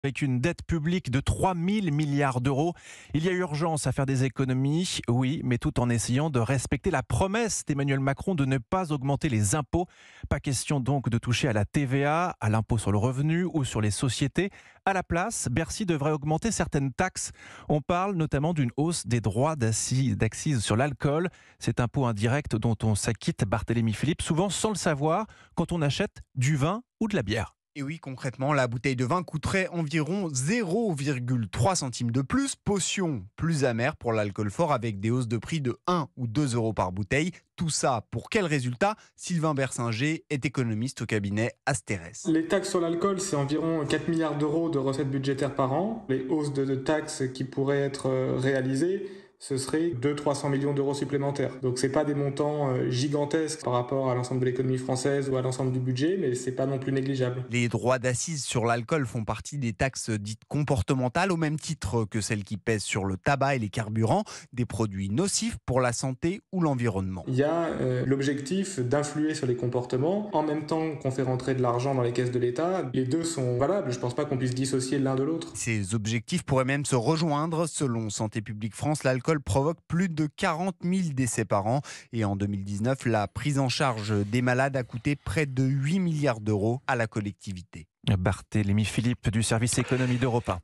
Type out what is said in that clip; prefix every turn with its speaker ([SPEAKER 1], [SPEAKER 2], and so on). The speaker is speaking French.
[SPEAKER 1] Avec une dette publique de 3 000 milliards d'euros, il y a urgence à faire des économies, oui, mais tout en essayant de respecter la promesse d'Emmanuel Macron de ne pas augmenter les impôts. Pas question donc de toucher à la TVA, à l'impôt sur le revenu ou sur les sociétés. À la place, Bercy devrait augmenter certaines taxes. On parle notamment d'une hausse des droits d'accise sur l'alcool, cet impôt indirect dont on s'acquitte, Barthélémy Philippe, souvent sans le savoir, quand on achète du vin ou de la bière.
[SPEAKER 2] Et oui, concrètement, la bouteille de vin coûterait environ 0,3 centimes de plus. Potion plus amère pour l'alcool fort avec des hausses de prix de 1 ou 2 euros par bouteille. Tout ça pour quel résultat? Sylvain Bersinger est économiste au cabinet Asterès.
[SPEAKER 3] Les taxes sur l'alcool, c'est environ 4 milliards d'euros de recettes budgétaires par an. Les hausses de taxes qui pourraient être réalisées, ce serait 200-300 millions d'euros supplémentaires. Donc c'est pas des montants gigantesques par rapport à l'ensemble de l'économie française ou à l'ensemble du budget, mais c'est pas non plus négligeable.
[SPEAKER 2] Les droits d'accise sur l'alcool font partie des taxes dites comportementales, au même titre que celles qui pèsent sur le tabac et les carburants, des produits nocifs pour la santé ou l'environnement.
[SPEAKER 3] Il y a l'objectif d'influer sur les comportements en même temps qu'on fait rentrer de l'argent dans les caisses de l'État. Les deux sont valables, je pense pas qu'on puisse dissocier l'un de l'autre.
[SPEAKER 2] Ces objectifs pourraient même se rejoindre. Selon Santé publique France, l'alcool provoque plus de 40 000 décès par an. Et en 2019, la prise en charge des malades a coûté près de 8 milliards d'euros à la collectivité.
[SPEAKER 1] Barthélémy Philippe du service économie d'Europe 1.